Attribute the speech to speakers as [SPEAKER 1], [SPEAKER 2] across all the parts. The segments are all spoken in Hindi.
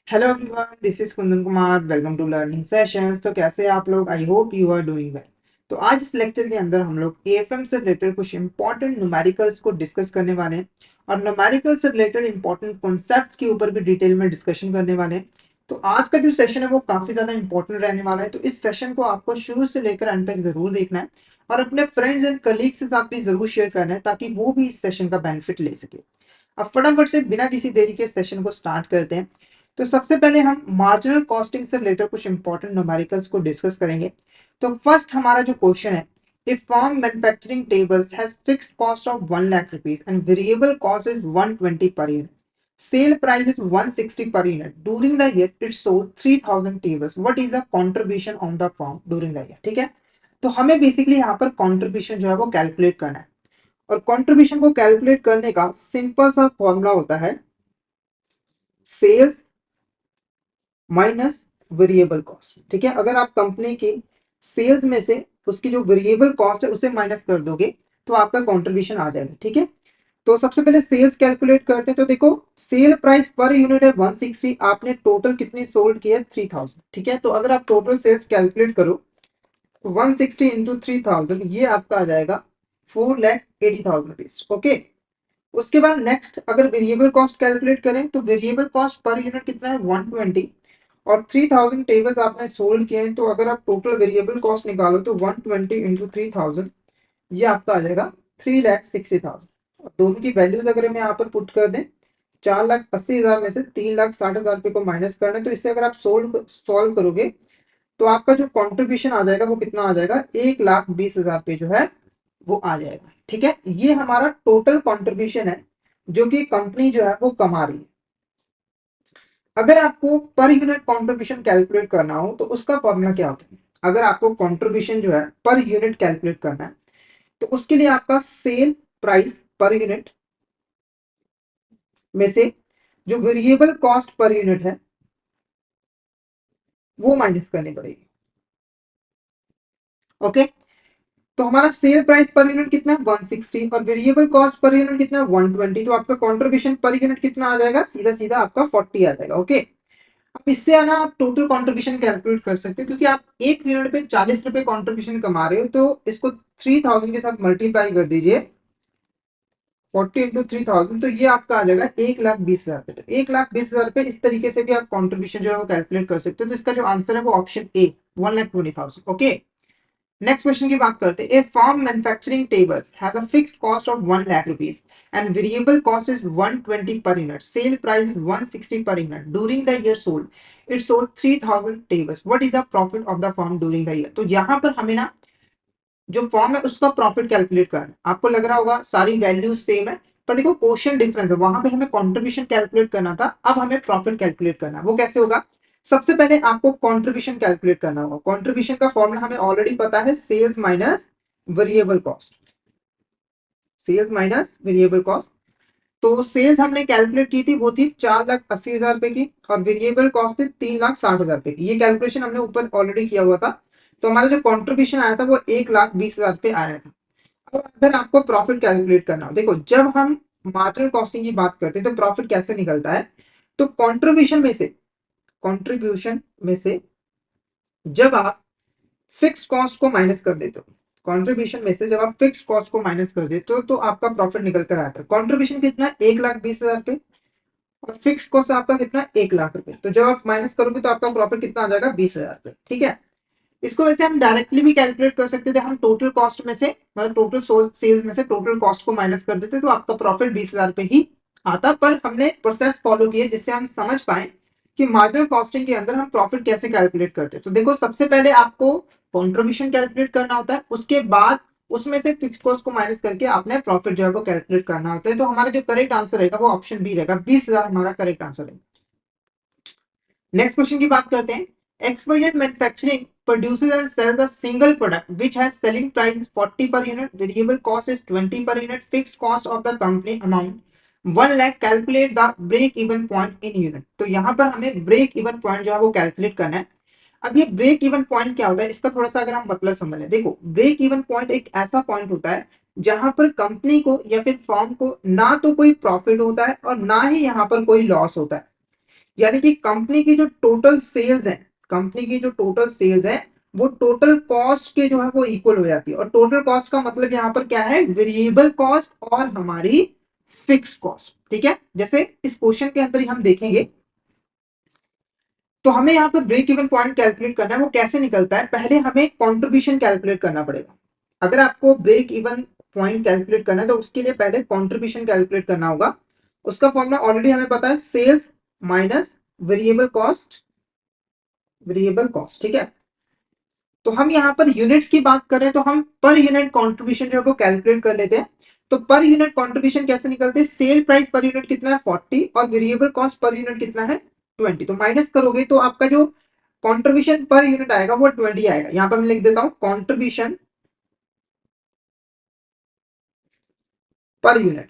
[SPEAKER 1] Hello everyone, this is Kundan Kumar. Welcome to learning sessions. तो कैसे हैं आप लोग? I hope you are doing well. तो आज इस लेक्चर के अंदर हम लोग एएफएम से रिलेटेड कुछ इंपॉर्टेंट न्यूमेरिकल्स को डिस्कस करने वाले हैं और न्यूमेरिकल से रिलेटेड इंपॉर्टेंट कॉन्सेप्ट्स के ऊपर भी डिटेल में डिस्कशन करने वाले हैं। तो आज का जो सेशन है वो काफी ज्यादा इंपॉर्टेंट रहने वाला है, तो इस सेशन को आपको शुरू से लेकर अंत तक जरूर देखना है और अपने फ्रेंड्स एंड कलीग्स के साथ भी जरूर शेयर करना है ताकि वो भी इस सेशन का बेनिफिट ले सके। अब फटाफट से बिना किसी देरी के सेशन को स्टार्ट करते हैं। तो सबसे पहले हम मार्जिनल कॉस्टिंग से रिलेटेड कुछ इंपॉर्टेंट न्यूमेरिकल्स को डिस्कस करेंगे। तो फर्स्ट हमारा जो क्वेश्चन है, if firm manufacturing tables has fixed cost of 1 lakh rupees and variable cost is 120 per unit, sale price is 160 per unit, during the year it sold 3000 tables, what is the contribution on the firm during the year? ठीक है, तो हमें बेसिकली यहाँ पर कंट्रीब्यूशन जो है वो कैलकुलेट करना है और कंट्रीब्यूशन को कैलकुलेट करने का सिंपल सा फॉर्मूला होता है सेल्स माइनस वेरिएबल कॉस्ट। ठीक है, अगर आप कंपनी की सेल्स में से उसकी जो वेरिएबल कॉस्ट है उसे माइनस कर दोगे तो आपका कंट्रीब्यूशन आ जाएगा। ठीक है, तो सबसे पहले सेल्स कैलकुलेट करते हैं। तो देखो, सेल प्राइस पर यूनिट है 160, आपने टोटल कितनी सोल्ड की है 3000। ठीक है, तो अगर आप टोटल सेल्स कैलकुलेट करो तो 160 इंटू 3000 ये आपका आ जाएगा 4,80,000 रुपीज। ओके, उसके बाद नेक्स्ट अगर वेरिएबल कॉस्ट कैलकुलेट करें तो वेरिएबल कॉस्ट पर यूनिट कितना है 120 और 3000 टेबल्स आपने सोल्ड किए हैं, तो अगर आप टोटल वेरिएबल कॉस्ट निकालो तो 120 इंटू 3000 ये आपका आ जाएगा 3,60,000। दोनों की वैल्यूज अगर हम यहाँ पर पुट कर दें, 4,80,000 में से 3,60,000 रुपये को माइनस करना है, तो इससे अगर आप सॉल्व करोगे तो आपका जो कॉन्ट्रीब्यूशन आ जाएगा वो कितना आ जाएगा 1,20,000 रुपये जो है वो आ जाएगा। ठीक है, ये हमारा टोटल कंट्रीब्यूशन है जो कि कंपनी जो है वो कमा रही है। अगर आपको पर यूनिट कंट्रीब्यूशन कैलकुलेट करना हो तो उसका फॉर्मूला क्या होता है? अगर आपको कंट्रीब्यूशन जो है पर यूनिट कैलकुलेट करना है तो उसके लिए आपका सेल प्राइस पर यूनिट में से जो वेरिएबल कॉस्ट पर यूनिट है वो माइनस करनी पड़ेगी। ओके, तो हमारा सेल प्राइस पर यूनिट कितना है 160 और वेरिएबल कॉस्ट पर यूनिट कितना है 120, तो आपका कंट्रीब्यूशन पर यूनिट कितना आ जाएगा? सीधा सीधा आपका 40 आ जाएगा। ओके, अब इससे आना आप टोटल कंट्रीब्यूशन कैलकुलेट कर सकते हो, क्योंकि आप एक यूनिट पे 40 रुपए कंट्रीब्यूशन कमा रहे हो, तो इसको 3000 के साथ मल्टीप्लाई कर दीजिए 40 इंटू 3000, तो ये आपका आ जाएगा 1,20,000 रुपए। तो 1,20,000 रुपए इस तरीके से भी आप कंट्रीब्यूशन जो है वो कैलकुलेट कर सकते हो। तो इसका जो आंसर है वो option A 1,20,000। Okay, next question की बात करते हैं। A firm manufacturing tables has a fixed cost of 1 lakh rupees and variable cost is 120 per unit, sale price is 160 per unit, during the year sold it sold 3000 tables, what is the profit of the firm during the year? तो यहाँ पर हमें ना जो फॉर्म है उसका प्रॉफिट कैलकुलेट करना है। आपको लग रहा होगा सारी वैल्यूज सेम है, पर देखो क्वेश्चन डिफरेंस है। वहां पे हमें कंट्रीब्यूशन कैलकुलेट करना था, अब हमें प्रॉफिट कैलकुलेट करना है। वो कैसे होगा? सबसे पहले आपको कंट्रीब्यूशन कैलकुलेट करना होगा। कंट्रीब्यूशन का फॉर्मूला हमें ऑलरेडी पता है, sales minus variable cost. Sales minus variable cost. तो सेल्स हमने कैलकुलेट की थी, वो थी 4,80,000 रुपए की और वेरिएबल कॉस्ट थी 3,60,000 रुपए की। ये कैलकुलेशन हमने ऊपर ऑलरेडी किया हुआ था। तो हमारा जो कंट्रीब्यूशन आया था वो 1,20,000 रुपए आया था। अब अगर आपको प्रॉफिट कैलकुलेट करना हो, देखो जब हम मार्जिनल कॉस्टिंग की बात करते हैं तो प्रॉफिट कैसे निकलता है? तो कंट्रीब्यूशन में से जब आप फिक्स कॉस्ट को माइनस कर देते हो, कंट्रीब्यूशन में से जब आप फिक्स कॉस्ट को माइनस कर देते हो तो आपका प्रॉफिट निकल कर आता है। कंट्रीब्यूशन कितना? 1,20,000 रुपए और फिक्स कॉस्ट आपका कितना? 1 लाख रुपए। तो जब आप माइनस करोगे तो आपका प्रॉफिट कितना आ जाएगा? 20,000 रुपए। ठीक है, इसको वैसे हम डायरेक्टली भी कैलकुलेट कर सकते थे। हम टोटल कॉस्ट में से, मतलब टोटल सेल्स में से टोटल कॉस्ट को माइनस कर देते तो आपका प्रॉफिट 20,000 रुपए ही आता। पर हमने प्रोसेस फॉलो किए जिससे हम समझ पाए कि मार्जिनल कॉस्टिंग के अंदर हम प्रॉफिट कैसे कैलकुलेट करते हैं। तो देखो, सबसे पहले आपको कॉन्ट्रीब्यूशन कैलकुलेट करना होता है, उसके बाद उसमें से फिक्स कॉस्ट को माइनस करके आपने प्रॉफिट जो है वो कैलकुलेट करना होता है। तो हमारा जो करेक्ट आंसर रहेगा वो ऑप्शन बी रहेगा, 20,000 हमारा करेक्ट आंसर है। नेक्स्ट क्वेश्चन की बात करते हैं। Exported manufacturing produces and sells a single product which has selling price is 40 per unit, variable cost is 20 per unit, fixed cost of the company amount 1 lakh, calculate the break even point in unit। तो यहाँ पर हमें ब्रेक इवन पॉइंट जो है वो कैलकुलेट करना है। अब ये ब्रेक इवन पॉइंट क्या होता है, इसका थोड़ा सा अगर हम मतलब समझ लें। देखो, ब्रेक इवन पॉइंट एक ऐसा पॉइंट होता है जहां पर कंपनी को या फिर फर्म को ना तो कोई प्रॉफिट होता है और ना ही यहाँ पर कोई लॉस होता है। यानी कि कंपनी की जो टोटल सेल्स है, कंपनी की जो टोटल सेल्स है वो टोटल कॉस्ट के जो है वो इक्वल हो जाती है। और टोटल कॉस्ट का मतलब यहाँ पर क्या है, वेरिएबल कॉस्ट और हमारी फिक्स कॉस्ट। ठीक है, जैसे इस क्वेश्चन के अंदर ही हम देखेंगे। तो हमें यहाँ पर ब्रेक इवन पॉइंट कैलकुलेट करना है, वो कैसे निकलता है, पहले हमें कंट्रीब्यूशन कैलकुलेट करना पड़ेगा। अगर आपको ब्रेक इवन पॉइंट कैलकुलेट करना है तो उसके लिए पहले कंट्रीब्यूशन कैलकुलेट करना होगा। उसका फॉर्मूला ऑलरेडी हमें पता है, sales minus variable cost, variable cost. ठीक है, तो हम यहाँ पर यूनिट्स की बात करें तो हम पर यूनिट कंट्रीब्यूशन जो है वो कैलकुलेट कर लेते हैं। तो पर यूनिट कंट्रीब्यूशन कैसे निकलते हैं, सेल प्राइस पर यूनिट कितना है 40 और वेरिएबल कॉस्ट पर यूनिट कितना है 20। तो माइनस करोगे तो आपका जो कंट्रीब्यूशन पर यूनिट आएगा वो 20 आएगा। यहाँ पर मैं लिख देता हूं contribution per unit,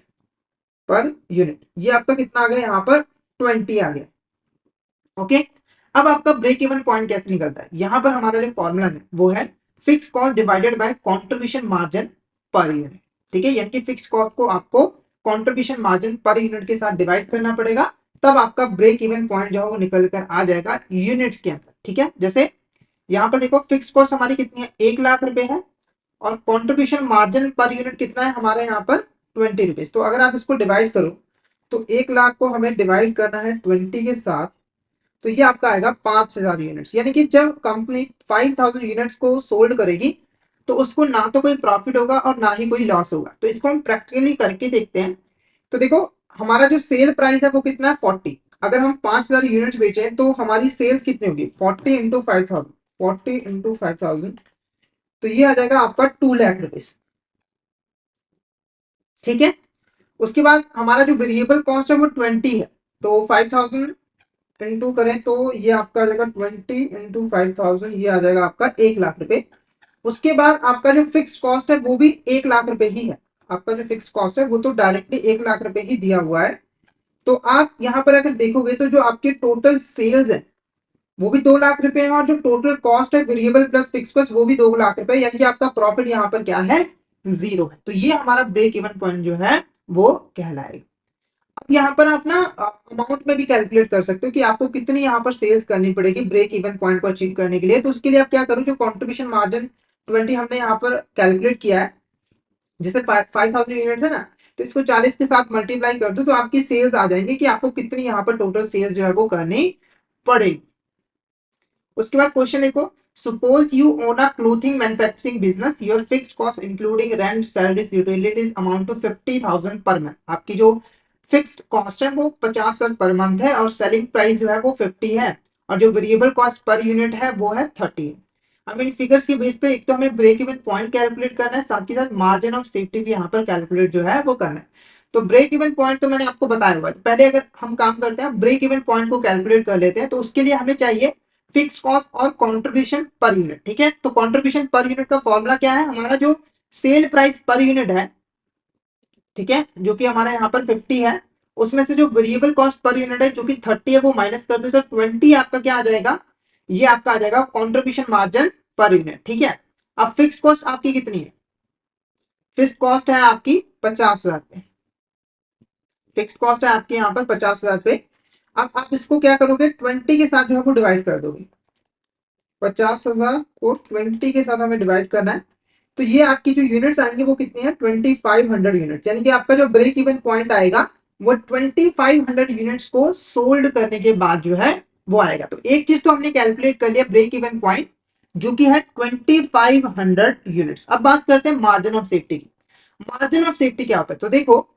[SPEAKER 1] per unit ये आपका कितना आ गया, यहाँ पर 20 आ गया। ओके, अब आपका ब्रेक इवन पॉइंट कैसे निकलता है, यहां पर हमारा जो फॉर्मूला है वो है fix cost divided by contribution margin per unit. ठीक है, यानी कि फिक्स कॉस्ट को आपको कंट्रीब्यूशन मार्जिन पर यूनिट के साथ डिवाइड करना पड़ेगा, तब आपका ब्रेक इवन पॉइंट जो है वो निकल कर आ जाएगा यूनिट्स के अंदर। ठीक है, जैसे यहाँ पर देखो फिक्स कॉस्ट हमारी कितनी है, 1 लाख रुपए है, और कंट्रीब्यूशन मार्जिन पर यूनिट कितना है हमारे यहाँ पर 20 रुपीज। तो अगर आप इसको डिवाइड करो तो 1 लाख को हमें डिवाइड करना है 20 के साथ, तो ये आपका आएगा 5,000 यूनिट्स। यानी कि जब कंपनी 5,000 यूनिट्स को सोल्ड करेगी तो उसको ना तो कोई प्रॉफिट होगा और ना ही कोई लॉस होगा। तो इसको हम प्रैक्टिकली करके देखते हैं। तो देखो हमारा जो सेल प्राइस है वो कितना है 40। अगर हम 5,000 यूनिट्स बेचे तो हमारी सेल्स कितनी होगी, 40 इंटू 5,000, 40 इंटू 5,000, तो ये आ जाएगा आपका 2 लाख रुपीज। ठीक है, उसके बाद हमारा जो वेरिएबल कॉस्ट है वो 20 है, तो 5,000 इंटू करें तो ये आपका आ जाएगा 20 इंटू 5,000, ये आ जाएगा आपका 1 लाख रुपए। उसके बाद आपका जो फिक्स कॉस्ट है वो भी 1 लाख रुपए ही है। आपका जो फिक्स कॉस्ट है वो तो डायरेक्टली 1 लाख रुपए ही दिया हुआ है। तो आप यहाँ पर अगर देखोगे तो जो आपके टोटल सेल्स है वो भी 2 लाख रुपए है, और जो टोटल कॉस्ट है वेरिएबल प्लस फिक्स कॉस्ट वो भी 2 लाख रुपए, यानी कि आपका प्रॉफिट यहाँ पर क्या है, 0 है। तो ये हमारा ब्रेक इवन पॉइंट जो है वो कहलाएगा। अब यहाँ पर आप ना अमाउंट में भी कैलकुलेट कर सकते हो कि आपको कितनी यहाँ पर सेल्स करनी पड़ेगी ब्रेक इवन पॉइंट को अचीव करने के लिए। तो उसके लिए आप क्या करो, जो कंट्रीब्यूशन मार्जिन 20 हमने यहाँ पर कैलकुलेट किया है, जैसे 5,000 यूनिट है ना, तो इसको 40 के साथ मल्टीप्लाई कर दो तो आपकी सेल्स आ जाएंगे कि आपको कितनी यहाँ पर टोटल सेल्स जो है वो करनी पड़ेगी। उसके बाद क्वेश्चन देखो, suppose you own a clothing manufacturing business, your fixed cost including rent salaries utilities amount to 50,000 per month. आपकी जो फिक्स्ड कॉस्ट है वो 50,000 पर मंथ है, और सेलिंग प्राइस जो है वो 50 है, और जो वेरिएबल कॉस्ट पर यूनिट है वो है 30 है। हमें इन फिगर्स के बेस पे एक तो हमें ब्रेक इवन पॉइंट कैलकुलेट करना है, साथ ही साथ मार्जिन ऑफ सेफ्टी भी यहाँ पर कैलकुलेट जो है वो करना है। तो ब्रेक इवन पॉइंट तो मैंने आपको बताया हुआ है। पहले अगर हम काम करते हैं ब्रेक इवन पॉइंट को कैलकुलेट कर लेते हैं, तो उसके लिए हमें चाहिए फिक्स कॉस्ट और कंट्रीब्यूशन पर यूनिट। ठीक है, तो कंट्रीब्यूशन पर यूनिट का फॉर्मूला क्या है, हमारा जो सेल प्राइस पर यूनिट है, ठीक है, जो कि हमारा यहाँ पर 50 है, उसमें से जो वेरिएबल कॉस्ट पर यूनिट है जो कि 30 है वो माइनस कर दो तो 20 आपका क्या आ जाएगा, ये आपका आ जाएगा कंट्रीब्यूशन मार्जिन पर यूनिट। ठीक है, अब फिक्स कॉस्ट आपकी कितनी है, फिक्स कॉस्ट है आपकी 50,000 फिक्स कॉस्ट है आपकी यहाँ पर 50,000। अब आप इसको क्या करोगे, 20 के साथ जो है वो डिवाइड कर दोगे। 50,000 को 20 के साथ हमें डिवाइड करना है, तो ये आपकी जो यूनिट्स आएंगे वो कितनी है 2,500 यूनिट्स। यानी कि आपका जो ब्रेक इवन पॉइंट आएगा वो 2,500 यूनिट्स को सोल्ड करने के बाद जो है वो आएगा। तो एक चीज तो हमने कैलकुलेट कर लिया ब्रेक इवन पॉइंट, जो कि है 2,500 यूनिट्स। अब बात करते हैं मार्जिन ऑफ सेफ्टी की। मार्जिन ऑफ सेफ्टी क्या होता है, तो देखो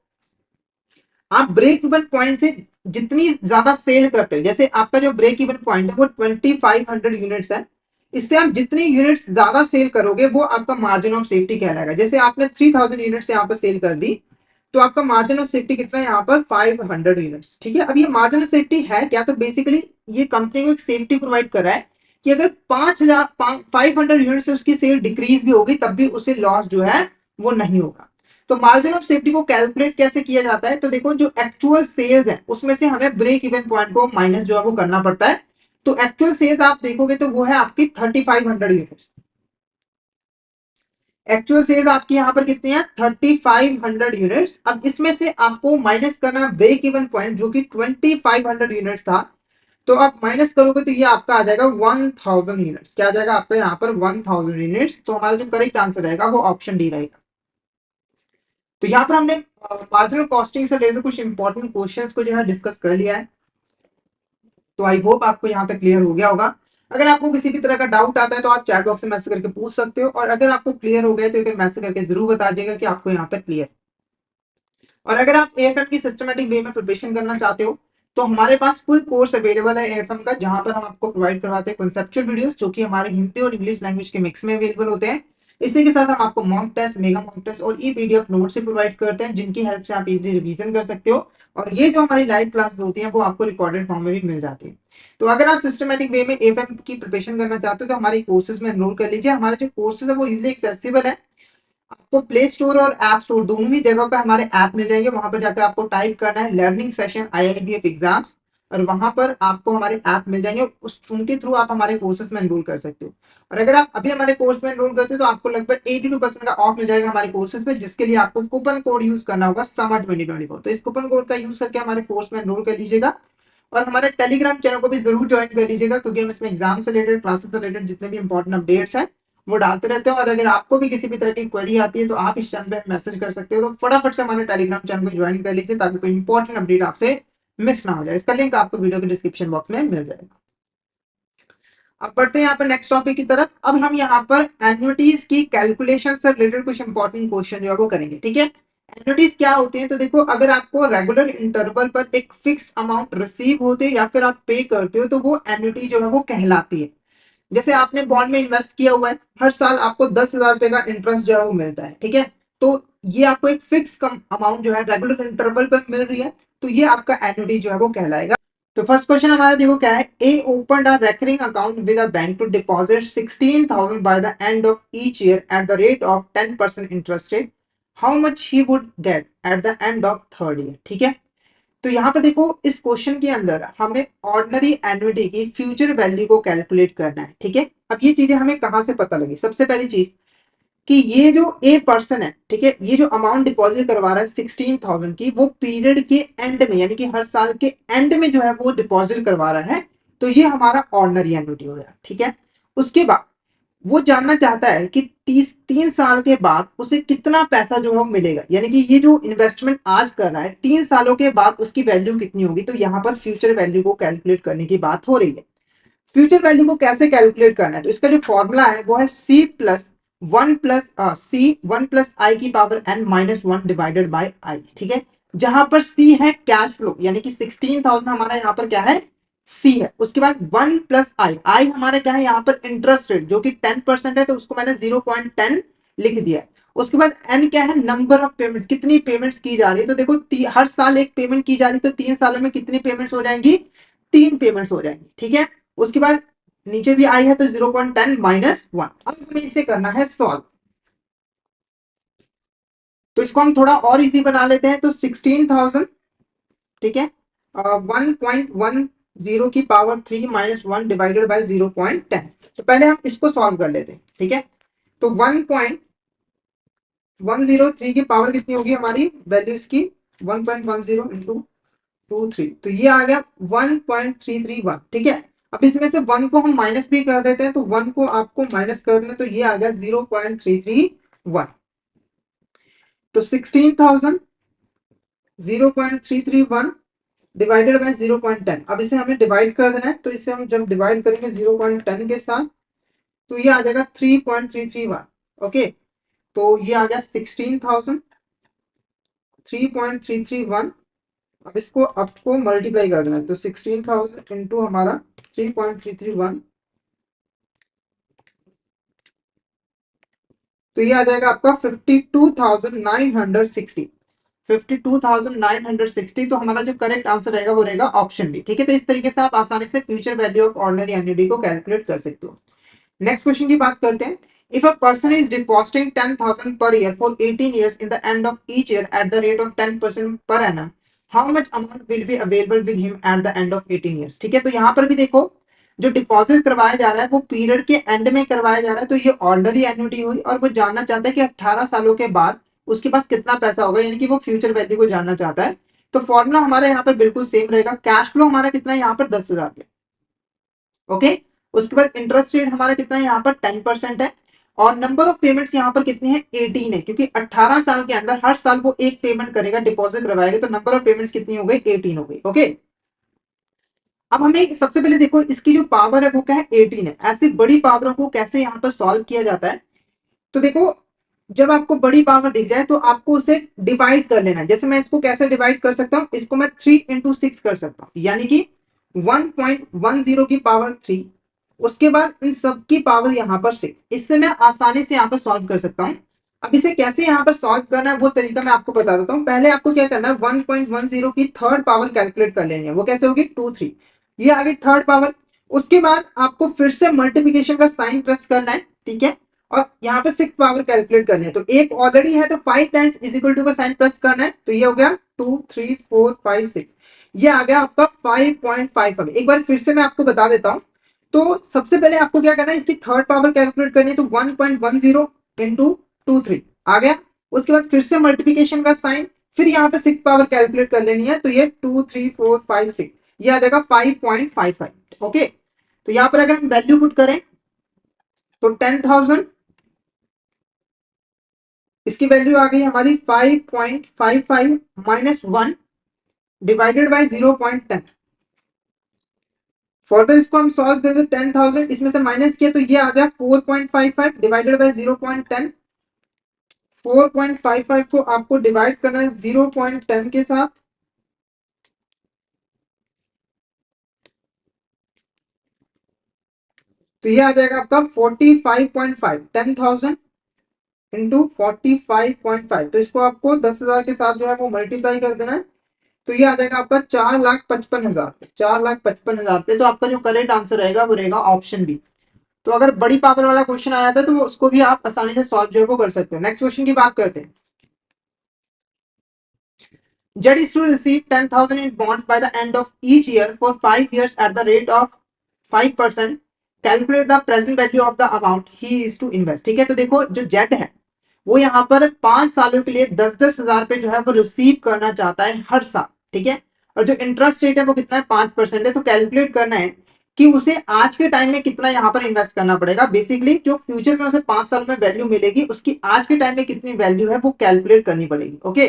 [SPEAKER 1] आप ब्रेक इवन पॉइंट से जितनी ज्यादा सेल करते हो, जैसे आपका जो ब्रेक इवन पॉइंट है वो 2,500 यूनिट्स है, इससे आप जितनी यूनिट्स ज्यादा सेल करोगे वो आपका मार्जिन ऑफ सेफ्टी कहलाएगा। जैसे आपने 3,000 यूनिट्स यहाँ पर सेल कर दी तो आपका मार्जिन ऑफ सेफ्टी कितना है यहाँ पर 500 यूनिट्स। ठीक है, अब ये मार्जिन ऑफ सेफ्टी है क्या, तो बेसिकली ये कंपनी को एक सेफ्टी प्रोवाइड कर रहा है कि अगर 5,500 यूनिट से उसकी सेल डिक्रीज भी होगी तब भी उसे लॉस जो है वो नहीं होगा। तो मार्जिन ऑफ सेफ्टी को कैलकुलेट कैसे किया जाता है, तो देखो जो एक्चुअल सेल्स है उसमें से हमें ब्रेक इवन पॉइंट को माइनस जो है वो करना पड़ता है। तो एक्चुअल सेल्स आप देखोगे तो वो है आपकी 3,500 यूनिट्स। एक्चुअल सेल्स आपकी यहाँ पर कितनी है 3,500 यूनिट्स। अब इसमें से आपको माइनस करना ब्रेक इवन पॉइंट जो कि 2,500 यूनिट्स था, तो आप माइनस करोगे तो ये आपका आ जाएगा 1000 यूनिट्स। क्या आ जाएगा आपका यहाँ पर 1000 यूनिट्स। तो हमारा जो करेक्ट आंसर रहेगा वो ऑप्शन डी रहेगा। तो यहाँ पर हमने मार्जिनल कॉस्टिंग से रिलेटेड कुछ इंपॉर्टेंट क्वेश्चंस को जो है डिस्कस कर लिया है। तो आई होप आपको यहाँ तक क्लियर हो गया होगा। अगर आपको किसी भी तरह का डाउट आता है तो आप चैट बॉक्स में मैसेज करके पूछ सकते हो, और अगर आपको क्लियर हो गया तो एक मैसेज करके जरूर बता दीजिएगा कि आपको यहाँ तक क्लियर। और अगर आप एएफएम की सिस्टमेटिक वे में प्रिपरेशन करना चाहते हो तो हमारे पास फुल कोर्स अवेलेबल है एएफएम का, जहां पर हम आपको प्रोवाइड करवाते हैं कॉन्सेप्चुअल वीडियोस जो कि हमारे हिंदी और इंग्लिश लैंग्वेज के मिक्स में अवेलेबल होते हैं। इसी के साथ हम आपको mock test, mega mock test और ई पीडीएफ नोट से प्रोवाइड करते हैं, जिनकी हेल्प से आप इजीली रिवीजन कर सकते हो। और ये जो हमारी लाइव क्लास होती है वो आपको रिकॉर्डेड फॉर्म में भी मिल जाती है। तो अगर आप सिस्टमेटिक वे में एएफएम की प्रिपरेशन करना चाहते हो तो हमारे कोर्सेज में एनरोल कर लीजिए। हमारे जो कोर्सेज है वो इजिली एक्सेसिबल है। आपको प्ले स्टोर और ऐप स्टोर दोनों ही जगह पे हमारे ऐप मिल जाएंगे। वहां पर जाकर आपको टाइप करना है लर्निंग सेशन आईआईबीएफ एग्जाम्स, और वहां पर आपको हमारे ऐप मिल जाएंगे। उस उनके थ्रू आप हमारे कोर्सेज में एनरोल कर सकते हो। और अगर आप अभी हमारे कोर्स में एनरोल करते हो तो आपको लगभग 82% का ऑफ मिल जाएगा हमारे कोर्सेज में, जिसके लिए आपको कूपन कोड यूज करना होगा समर 2024। तो इस कूपन कोड का यूज करके हमारे कोर्स में एनरोल कर लीजिएगा। और हमारे टेलीग्राम चैनल को भी जरूर ज्वाइन कर लीजिएगा, क्योंकि हम इसमें एग्जाम से रिलेटेड, क्लासेस से रिलेटेड जितने भी इंपॉर्टेंट अपडेट्स हैं वो डालते रहते हैं। और अगर आपको भी किसी भी तरह की क्वेरी आती है तो आप इस चैनल पे मैसेज कर सकते हो। तो फटाफट से हमारे टेलीग्राम चैनल को ज्वाइन कर लीजिए ताकि कोई इंपॉर्टेंट अपडेट आपसे मिस ना हो जाए। इसका लिंक आपको वीडियो के डिस्क्रिप्शन बॉक्स में मिल जाएगा। अब बढ़ते हैं यहाँ पर नेक्स्ट टॉपिक की तरफ। अब हम यहाँ पर एन्युटीज की कैलकुलेशन से रिलेटेड कुछ इंपॉर्टेंट क्वेश्चन जो है वो करेंगे। ठीक है, एन्युटीज क्या होती है? तो देखो, अगर आपको रेगुलर इंटरवल पर एक फिक्स अमाउंट रिसीव होते हैं या फिर आप पे करते हो तो वो एन्युटी जो है वो कहलाती है। जैसे आपने बॉन्ड में इन्वेस्ट किया हुआ है, हर साल आपको 10,000 रुपए का इंटरेस्ट जो है वो मिलता है। ठीक है, तो ये आपको एक फिक्स अमाउंट जो है रेगुलर इंटरवल पर मिल रही है, तो ये आपका एन्युटी जो है वो कहलाएगा। तो फर्स्ट क्वेश्चन हमारा देखो क्या है। A opened a recurring account with a bank to deposit 16,000 by the end of each year at the rate of 10% interest rate. How much he would get at the end of third year. ठीक है, तो यहाँ पर देखो, इस क्वेश्चन के अंदर हमें ऑर्डिनरी एन्युटी की फ्यूचर वैल्यू को कैलकुलेट करना है। ठीक है, अब ये चीजें हमें कहां से पता लगी? सबसे पहली चीज कि ये जो ए पर्सन है, ठीक है, ये जो अमाउंट डिपॉजिट करवा रहा है 16,000 की, वो पीरियड के एंड में यानी कि हर साल के एंड में जो है वो डिपॉजिट करवा रहा है, तो ये हमारा ऑर्डिनरी एन्युटी हो गया। ठीक है, उसके बाद वो जानना चाहता है कि 3 साल के बाद उसे कितना पैसा जो है मिलेगा, यानी कि ये जो इन्वेस्टमेंट आज कर रहा है 3 सालों के बाद उसकी वैल्यू कितनी होगी। तो यहाँ पर फ्यूचर वैल्यू को कैलकुलेट करने की बात हो रही है। फ्यूचर वैल्यू को कैसे कैलकुलेट करना है? तो इसका जो फॉर्मूला है वो है C+1+I की power n-1 divided by I। ठीक है, जहां पर C है कैश फ्लो, यानी कि 16,000 हमारा यहाँ पर क्या है? C है। उसके बाद 1+I, I हमारा क्या है यहाँ पर? इंटरेस्ट रेट, जो कि 10% है, तो उसको मैंने 0.10 लिख दिया है। उसके बाद n क्या है? नंबर ऑफ पेमेंट्स, कितनी पेमेंट्स की जा रही है। तो देखो, हर साल एक पेमेंट की जा रही है, तो 3 सालों में कितनी पेमेंट्स हो जाएंगी? 3 पेमेंट्स हो जाएंगी। ठीक है, उसके बाद नीचे भी आई है तो 0.10-1। अब हमें इसे करना है सॉल्व। तो इसको हम थोड़ा और इजी बना लेते हैं। तो 16,000, ठीक है, 1.10 की पावर 3-1 डिवाइडेड बाय 0.10। तो पहले हम इसको सॉल्व कर लेते हैं। ठीक है, तो 1.103 की पावर कितनी होगी हमारी वैल्यू इसकी? 1.10 इंटू 23, तो ये आ गया 1.331। ठीक है, अब इसमें से 1 को हम माइनस भी कर देते हैं, तो 1 को आपको माइनस कर देना, तो ये आ गया 0.331। तो 16,000 0.331 डिवाइडेड बाय 0.10। अब इसे हमें डिवाइड कर देना है, तो इसे हम जब डिवाइड करेंगे 0.10 के साथ तो ये आ जाएगा 3.331। ओके, तो ये आ गया 16,000 3.331। अब इसको आपको मल्टीप्लाई कर देना है, तो 16,000 इंटू हमारा 3.331, तो ये आ जाएगा आपका 52,960। 52,960। तो हमारा जो करेक्ट आंसर रहेगा वो रहेगा ऑप्शन बी। ठीक है, तो इस तरीके से आप आसानी से future value of ordinary annuity को कैलकुलेट कर सकते हो। नेक्स्ट क्वेश्चन की बात करते हैं। If a person is depositing 10,000 per year for 18 years in the end of each year at the rate of 10% per annum, how much amount will be available with him at the end of 18 years। ठीक है, तो यहाँ पर भी देखो, जो डिपॉजिट करवाया जा रहा है वो पीरियड के एंड में करवाया जा रहा है, तो ये ऑर्डिनरी एन्युटी हुई। और वो जानना चाहता है कि 18 सालों के बाद उसके पास कितना पैसा होगा, यानी कि वो फ्यूचर वैल्यू को जानना चाहता है। तो फॉर्मूला हमारा यहाँ पर बिल्कुल सेम रहेगा। कैश फ्लो हमारा कितना है यहाँ पर? 10,000 रुपये। ओके। उसके बाद इंटरेस्ट रेट हमारा कितना है यहाँ पर 10% है, और नंबर ऑफ पेमेंट्स यहाँ पर कितनी है 18 है, क्योंकि 18 साल के अंदर हर साल वो एक पेमेंट करेगा, डिपॉजिट करवाएगा, तो नंबर ऑफ पेमेंट्स कितनी हो गई 18 हो गई। ओके। अब हमें सबसे पहले देखो इसकी जो पावर है वो क्या है 18 है। ऐसी बड़ी पावरों को कैसे यहाँ पर सॉल्व किया जाता है, तो देखो जब आपको बड़ी पावर दिख जाए तो आपको उसे डिवाइड कर लेना है। जैसे मैं इसको कैसे डिवाइड कर सकता हूँ, इसको मैं 3 into 6 कर सकता हूँ, यानी कि 1.10 की पावर 3, उसके बाद इन सब की पावर यहाँ पर 6। इससे मैं आसानी से यहाँ पर सॉल्व कर सकता हूँ। अब इसे कैसे यहाँ पर सॉल्व करना है वो तरीका मैं आपको बता देता हूँ। पहले आपको क्या करना है, 1.10 की थर्ड पावर कैलकुलेट कर लेनी है। वो कैसे होगी 2 3, ये आ गई थर्ड पावर। उसके बाद आपको फिर से मल्टीप्लीकेशन का साइन प्रेस करना है, ठीक है, और यहाँ पे 6 पावर कैलकुलेट करनी है। तो एक ऑलरेडी है तो 5 टाइम्स इज इक्वल टू का साइन प्रेस करना है, तो ये हो गया 2 3 4 5 6, ये आ गया आपका 5.5। एक बार फिर से मैं आपको बता देता हूँ। तो सबसे पहले आपको क्या करना है, इसकी थर्ड पावर कैलकुलेट करनी है, तो 1.10 इंटू 2 3 आ गया। उसके बाद फिर से मल्टीप्लीकेशन का साइन, फिर यहाँ पे 6 पावर कैलकुलेट कर लेनी है, तो ये 2 3 4 5 6, ये आ जाएगा 5.55। ओके। तो यहाँ पर अगर हम वैल्यू पुट करें तो 10,000, इसकी वैल्यू आ गई हमारी 5.55 माइनस 1 डिवाइडेड बाई 0.10। फर्दर इसको हम सॉल्व करें तो 10,000 इसमें से माइनस किया तो ये आ गया 4.55 डिवाइडेड बाई 0.10। 4.55 को आपको डिवाइड करना है 0.10 के साथ, तो ये आ जाएगा आपका 45.5। 10,000 इंटू 45.5, तो इसको आपको 10,000 के साथ जो है वो मल्टीप्लाई कर देना है, तो ये आ जाएगा आपका 4,55,000 पे। 4,55,000 पे, तो आपका जो करेक्ट आंसर रहेगा वो रहेगा ऑप्शन बी। तो अगर बड़ी पावर वाला क्वेश्चन आया था तो उसको भी आप आसानी से सॉल्व जो है वो कर सकते हो। नेक्स्ट क्वेश्चन की बात करते हैं। Z is to receive 10,000 in bond by the end of each year for 5 years at the rate of 5%। Calculate the present value of the amount he is to invest. ठीक है, तो देखो जो जेड है वो यहाँ पर 5 सालों के लिए 10-10 हजार पे जो है वो रिसीव करना चाहता है हर साल। ठीक है, और जो इंटरेस्ट रेट है वो कितना है 5% है। तो कैलकुलेट करना है कि उसे आज के टाइम में कितना यहाँ पर इन्वेस्ट करना पड़ेगा। बेसिकली जो फ्यूचर में उसे 5 साल में वैल्यू मिलेगी उसकी आज के टाइम में कितनी वैल्यू है वो कैलकुलेट करनी पड़ेगी। ओके।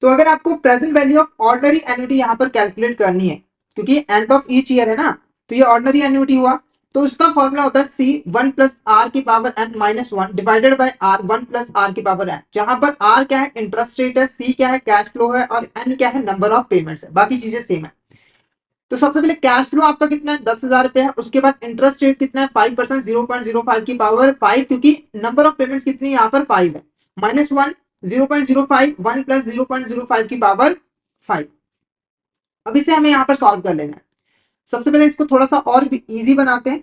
[SPEAKER 1] तो अगर आपको present value of ordinary annuity यहाँ पर कैलकुलेट करनी है, क्योंकि एंड ऑफ ईच ईयर है ना, तो ये ऑर्डिनरी एन्युटी हुआ, तो उसका फॉर्मूला होता है सी 1 + r की power n minus 1 divided by r 1 + r की पावर n, जहां पर r क्या है इंटरेस्ट रेट है, सी क्या है कैश फ्लो है, और n क्या है नंबर ऑफ पेमेंट्स है। बाकी चीजें सेम है। तो सबसे पहले कैश फ्लो आपका कितना है 10,000 रुपए है। उसके बाद इंटरेस्ट रेट कितना है 5%, 0.05 की पावर 5, क्योंकि नंबर ऑफ पेमेंट्स कितनी है यहाँ पर 5 है, माइनस 1 0.05, 1 + 0.05 की पावर 5। अब इसे हमें यहाँ पर सॉल्व कर लेना है। सबसे पहले इसको थोड़ा सा और भी इजी बनाते हैं।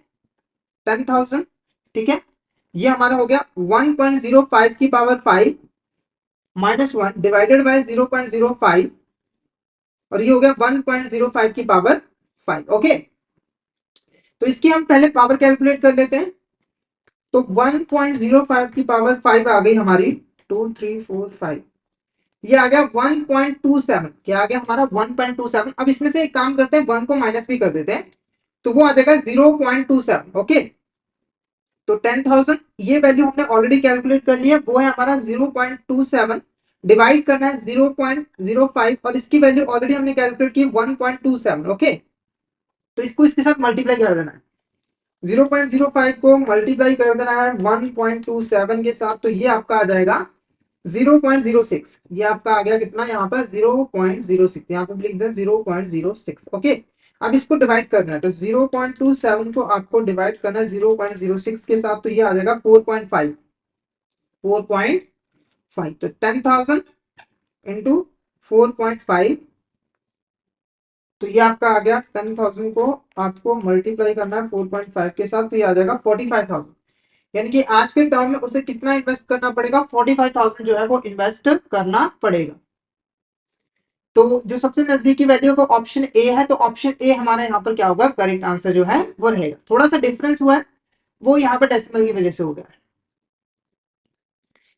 [SPEAKER 1] 10,000, ठीक है, ये हमारा हो गया 1.05 की पावर 5 माइनस 1 डिवाइडेड बाय 0.05, और ये हो गया 1.05 की पावर 5। ओके। तो इसकी हम पहले पावर कैलकुलेट कर लेते हैं। तो 1.05 की पावर 5 आ गई हमारी 2 3 4 5, ये आ गया 1.27। क्या आ गया हमारा 1.27। अब इसमें से एक काम करते हैं, 1 को माइनस भी कर देते हैं, तो वो आ जाएगा 0.27। ओके। तो 10,000 ये वैल्यू हमने ऑलरेडी कैलकुलेट कर ली है, वो है हमारा 0.27, डिवाइड करना है 0.05, और इसकी वैल्यू ऑलरेडी हमने कैलकुलेट की 1.27। ओके। तो इसको इसके साथ मल्टीप्लाई कर देना है, 0.05 को मल्टीप्लाई कर देना है 1.27 के साथ, तो ये आपका आ जाएगा 0.06। ये आपका आ गया कितना यहाँ पर 0.06, यहाँ पे लिख दें 0.06। ओके। अब इसको डिवाइड कर देना है, तो 0.27 को आपको डिवाइड करना है 0.06 के साथ, तो ये आ जाएगा 4.5। 4.5, तो 10,000 इंटू 4.5, तो ये आपका आ गया 10,000 को आपको मल्टीप्लाई करना है 4.5 के साथ, तो ये आ जाएगा 45,000। यानी कि आज के टर्म में उसे कितना इन्वेस्ट करना पड़ेगा 45,000 जो है वो इन्वेस्ट करना पड़ेगा। तो जो सबसे नजदीकी वैल्यू है वो ऑप्शन ए है, तो ऑप्शन ए हमारा यहाँ पर क्या होगा करेक्ट आंसर जो है वो रहेगा। थोड़ा सा डिफरेंस हुआ है वो यहाँ पर डेसिमल की वजह से हो गया।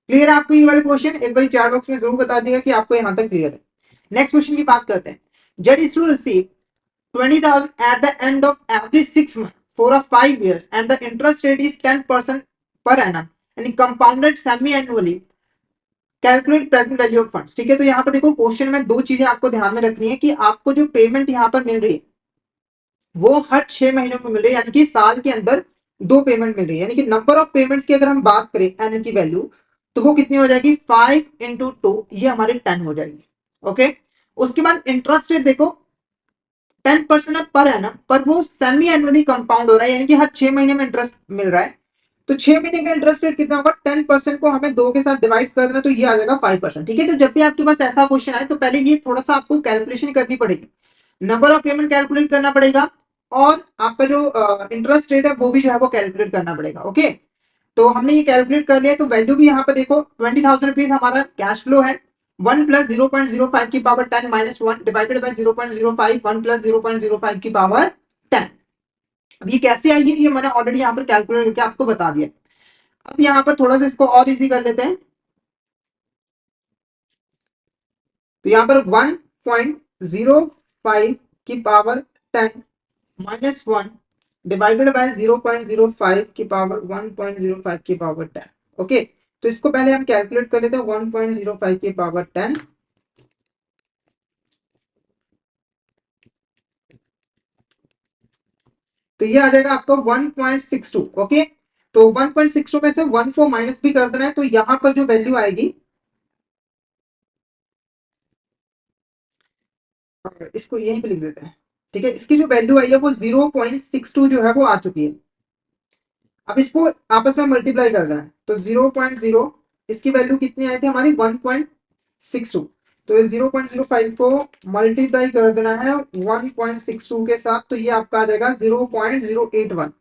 [SPEAKER 1] क्लियर है आपको ये वाले क्वेश्चन? एक बार चैट बॉक्स में जरूर बता दीजिएगा कि आपको यहाँ तक क्लियर है। नेक्स्ट क्वेश्चन की बात करते हैं। Z is to receive 20,000 at the end of every 6 months for a 5 years and the interest rate is 10% per annum and compounded semi annually. Calculate present value of funds. ठीक है, तो यहाँ पर देखो क्वेश्चन में दो चीजें आपको ध्यान में रखनी है कि आपको जो पेमेंट यहाँ पर मिल रही है वो हर 6 महीनों में मिल रही है, यानी कि साल के अंदर दो पेमेंट मिल रही है, यानी कि नंबर ऑफ पेमेंट्स की अगर हम बात करें एन की वैल्यू तो वो कितनी हो जाएगी 5 into 2, ये हमारी 10 हो जाएगी। ओके, उसके बाद इंटरेस्ट रेट देखो 10% पर एनम, पर वो सेमी एनुअली कंपाउंड हो रहा है, यानी कि हर 6 महीने में इंटरेस्ट मिल रहा है। तो 6 महीने का इंटरेस्ट रेट कितना होगा, 10% को हमें दो के साथ डिवाइड कर देना तो ये आ जाएगा 5%। ठीक है, तो जब भी आपके पास ऐसा क्वेश्चन आए तो पहले ये थोड़ा सा आपको कैलकुलेशन करनी पड़ेगी, नंबर ऑफ पेमेंट कैलकुलेट करना पड़ेगा और आपका जो इंटरेस्ट रेट है वो भी जो है वो कैलकुलेट करना पड़ेगा। ओके, तो हमने ये कैलकुलेट कर लिया, तो वैल्यू भी यहाँ पे देखो 20,000 रुपीज हमारा कैश फ्लो है। 1 + 0.05 की पावर 10 -1 डिवाइडेड बाय 0.05, 1 + 0.05 की पावर 10। अब ये कैसे आई है ये मैंने ऑलरेडी यहाँ पर कैलकुलेट करके आपको बता दिया। अब यहाँ पर थोड़ा सा इसको और इजी कर लेते हैं, तो यहाँ पर 1.05 की पावर 10 -1 डिवाइडेड बाय 0.05 की पावर 1.05 की पावर 10। ओके, तो इसको पहले हम कैलकुलेट कर लेते हैं, 1.05 की पावर 10 तो ये आ जाएगा आपको 1.62। ओके, तो 1.62 में से 1 माइनस भी कर देना है, तो यहां पर जो वैल्यू आएगी, इसको यहीं पे लिख देते हैं। ठीक है, इसकी जो वैल्यू आई है वो 0.62 जो है वो आ चुकी है। अब इसको आपस में मल्टीप्लाई कर देना है, तो 0.0 इसकी वैल्यू कितनी आई थी हमारी 1.62, तो 0.05 को मल्टीप्लाई कर देना है 1.62 के साथ, तो ये आपका आ जाएगा 0.081।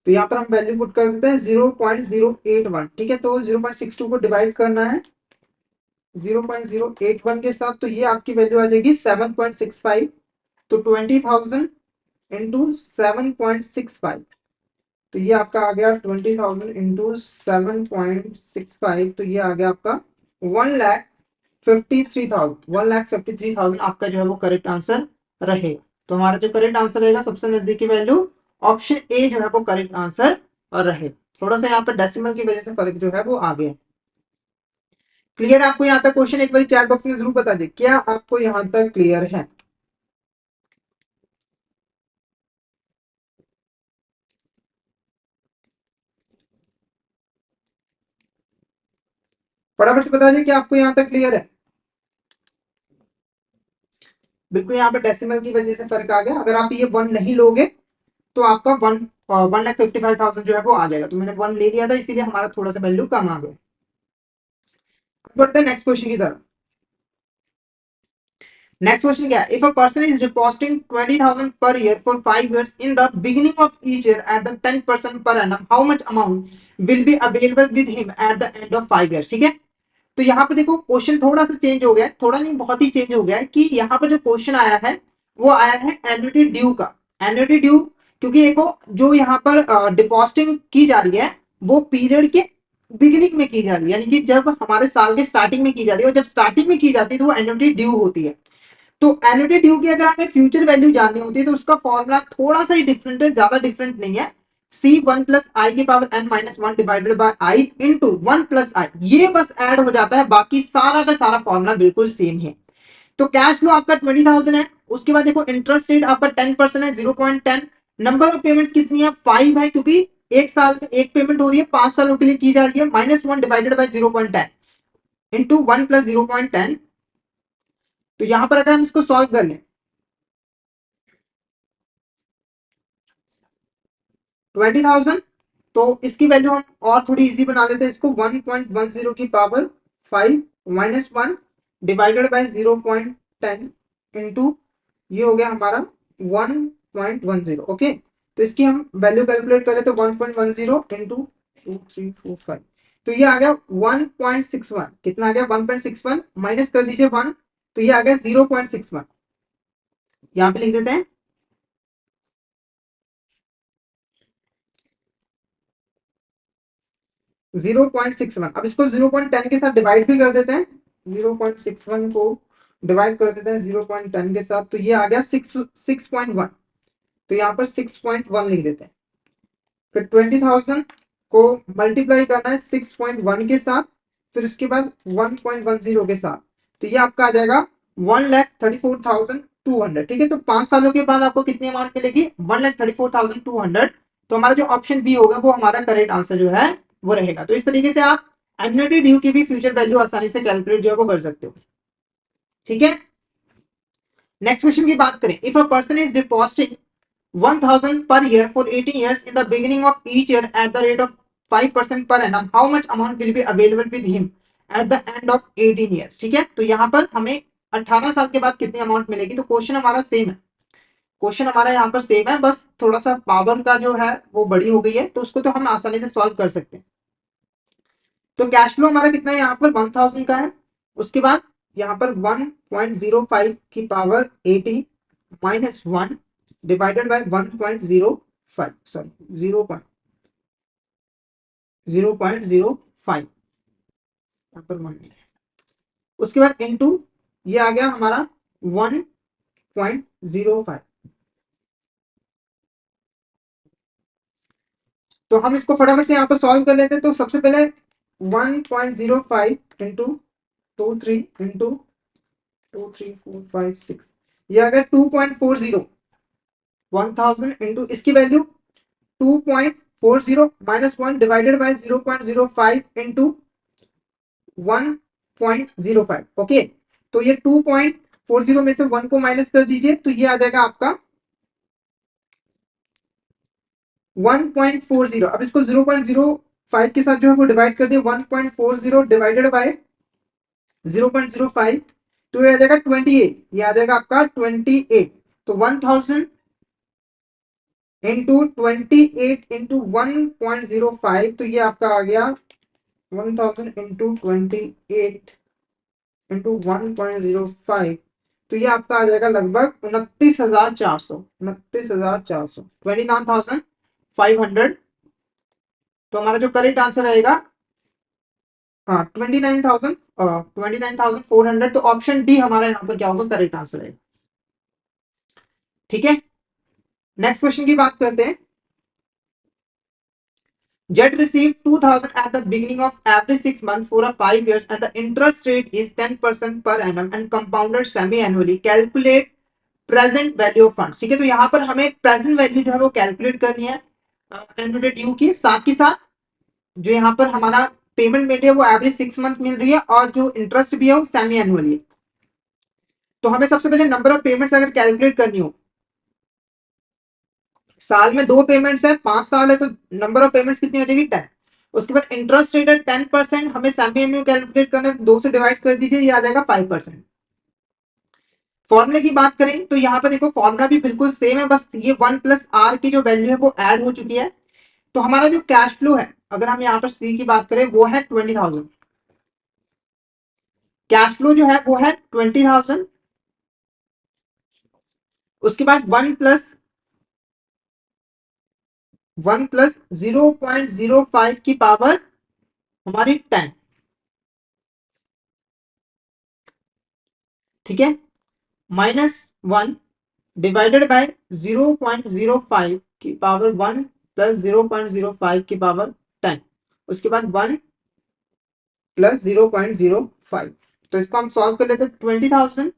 [SPEAKER 1] तो यहाँ पर हम वैल्यू पुट कर देते हैं 0.081। ठीक है, तो 0.62 को डिवाइड करना है 0.081 के साथ, तो ये आपकी वैल्यू आ जाएगी 7.65। तो 20,000 इंटू 7.65, तो ये आपका आ गया 20,000 इंटू 7.65, तो ये आ गया आपका 1,53,000 आपका जो है वो करेक्ट आंसर रहेगा। तो हमारा जो करेक्ट आंसर रहेगा सबसे नजदीकी वैल्यू ऑप्शन ए जो है वो करेक्ट आंसर और रहे। थोड़ा सा यहाँ पर डेसिमल की वजह से फर्क जो है वो आ गया। क्लियर आपको यहाँ तक क्वेश्चन? एक बार चैट बॉक्स में जरूर बता दे क्या आपको यहाँ तक क्लियर है। फटाफट से बता दें कि आपको यहाँ तक क्लियर है। बिल्कुल, यहाँ पे डेसिमल की वजह से फर्क आ गया। अगर आप ये 1 नहीं लोगे तो आपका 1,55,000 जो है वो आ जाएगा, तो मैंने 1 ले लिया था इसीलिए हमारा थोड़ा सा वैल्यू कम आ गया। बढ़ते हैं नेक्स्ट क्वेश्चन की तरफ। नेक्स्ट क्वेश्चन क्या है, if a person is depositing 20,000 per year for 5 years in the beginning of each year at the 10% per annum, how much amount will be available with him at the end of 5 years। ठीक है, तो यहाँ पे देखो क्वेश्चन थोड़ा सा चेंज हो गया है, थोड़ा नहीं बहुत ही चेंज हो गया है कि यहाँ पर जो क्वेश्चन आया है वो आया है एन्युटी ड्यू का। एन्युटी ड्यू क्योंकि देखो जो यहाँ पर डिपॉजिटिंग की जा रही है वो पीरियड के बिगिनिंग में की जा रही है, यानी कि जब हमारे साल के स्टार्टिंग में की जा रही है, और जब स्टार्टिंग में की जाती है तो वो एन्युटी ड्यू होती है। तो एन्युटी ड्यू की अगर हमें फ्यूचर वैल्यू जाननी होती है तो उसका फॉर्मूला थोड़ा सा ही डिफरेंट है, ज्यादा डिफरेंट नहीं है। C1 + I की power n-1 divided by I into 1 + I, ये बस ऐड हो जाता है, बाकी सारा का सारा फॉर्मूला बिल्कुल सेम है। तो कैश फ्लो आपका 20,000 है, उसके बाद देखो इंटरेस्ट रेट आपका 10% है 0.10, नंबर ऑफ पेमेंट्स कितनी है 5 है, क्योंकि एक साल में एक पेमेंट हो रही है 5 सालों के लिए की जा रही है, -1 डिवाइडेड बाय 0.10 इंटू 1 + 0.10। तो यहां पर अगर हम इसको सॉल्व कर लें 20,000, तो इसकी वैल्यू हम और थोड़ी इजी बना लेते हैं इसको, 1.10 की पावर 5 -1 डिवाइडेड बाय 0.10 इंटू ये हो गया हमारा 1.10। ओके, तो इसकी हम वैल्यू कैलकुलेट करें तो 1.10 इंटू 2345, तो ये आ गया 1.61। कितना आ गया 1.61 माइनस कर दीजिए 1, तो ये आ गया 0.61। यहाँ पे लिख देते हैं 0.61। अब इसको 0.10 के साथ डिवाइड भी कर देते हैं, 0.61 को डिवाइड कर देते हैं 0.10 के साथ, तो ये आ गया 6.1। तो यहाँ पर 6.1 लिख देते हैं। फिर 20,000 को मल्टीप्लाई करना है 6.1 के साथ, फिर उसके बाद 1.10 के साथ, तो ये आपका आ जाएगा 1,34,200। ठीक है, तो 5 सालों के बाद आपको कितनी अमाउंट मिलेगी? 1,34,200। तो हमारा जो ऑप्शन बी होगा वो हमारा करेक्ट आंसर जो है वो रहेगा। तो इस तरीके से आप एन्युटी ड्यू की भी फ्यूचर वैल्यू आसानी से कैलकुलेट जो है वो कर सकते हो। ठीक है, नेक्स्ट क्वेश्चन की बात करें। If a person is depositing 1,000 per year for 18 years in the beginning of each year at the rate of 5% per annum, how much amount will be available with him at the end of 18 years? ठीक है, तो यहाँ पर हमें 18 साल के बाद कितनी अमाउंट मिलेगी? तो क्वेश्चन हमारा सेम है, क्वेश्चन हमारा यहाँ पर सेम है, बस थोड़ा सा पावर का जो है वो बड़ी हो गई है, तो उसको तो हम आसानी से सॉल्व कर सकते हैं। तो कैश फ्लो हमारा कितना है? यहाँ पर 1,000 का है। उसके बाद यहाँ पर 1.05 की power 80 minus 1 divided by 1.05, sorry 0.05, यहाँ पर 1 नहीं है। उसके बाद इनटू ये आ गया हमारा 1.05। तो हम इसको फटाफट से यहाँ पर सॉल्व कर लेते हैं। तो सबसे पहले 1.05 इंटू 2 3 इंटू 2 3 4 5 6, ये आ गया 2.40। 1,000 इंटू इसकी value 2.40 minus 1 divided by 0.05 into 1.05। Okay, तो ये 2.40 में से 1 को माइनस कर दीजिए, तो ये आ जाएगा आपका 1.40। अब इसको 0.05 के साथ जो है वो डिवाइड कर दिए, 1.40 डिवाइडेड बाय 0.05, तो ये आ जाएगा 28। ये आ जाएगा आपका 28। तो 1,000 इंटू 28 इंटू 1.05, तो ये आपका आ गया 1,000 इंटू 28 इंटू 1.05, तो ये आपका आ जाएगा लगभग 29,400, 29,400, 29,500। तो हमारा जो करेक्ट आंसर रहेगा, हाँ 29,400। तो ऑप्शन डी हमारा यहाँ पर क्या होगा? करेक्ट आंसर है। ठीक है, नेक्स्ट क्वेश्चन की बात करते हैं। Jet received 2,000 at the beginning of every 6 months for a 5 years and the interest rate is 10% per annum and compounded semi-annually. Calculate present value of funds। ठीक है, तो यहाँ पर हमें प्रेजेंट वैल्यू जो है वो कैलकुलेट करनी है एनुअल ड्यू की, साथ ही साथ जो यहाँ पर हमारा पेमेंट मिल रही है वो एवरेज 6 मंथ मिल रही है, और जो इंटरेस्ट भी है वो सेमी एनुअली है। तो हमें सबसे पहले नंबर ऑफ पेमेंट्स अगर कैलकुलेट करनी हो, साल में 2 पेमेंट्स है, 5 साल है, तो नंबर ऑफ पेमेंट्स कितनी हो जाएगी? 10। उसके बाद इंटरेस्ट रेट है 10%, हमें सेमी एनुअल कैलकुलेट करना है, 2 से डिवाइड कर दीजिए, ये आ जाएगा 5%। फॉर्मूले की बात करें तो यहाँ पर देखो फॉर्मूला भी बिल्कुल सेम है, बस ये 1+r की जो वैल्यू है वो ऐड हो चुकी है। तो हमारा जो कैश फ्लो है, अगर हम यहाँ पर सी की बात करें, वो है 20,000। कैश फ्लो जो है वो है 20,000। उसके बाद 1 प्लस 0.05 की पावर हमारी 10। ठीक है, माइनस 1 डिवाइडेड बाय 0.05 की पावर 1 प्लस 0.05 की पावर 10। उसके बाद 1 प्लस 0.05। तो इसको हम सॉल्व कर लेते हैं। 20,000,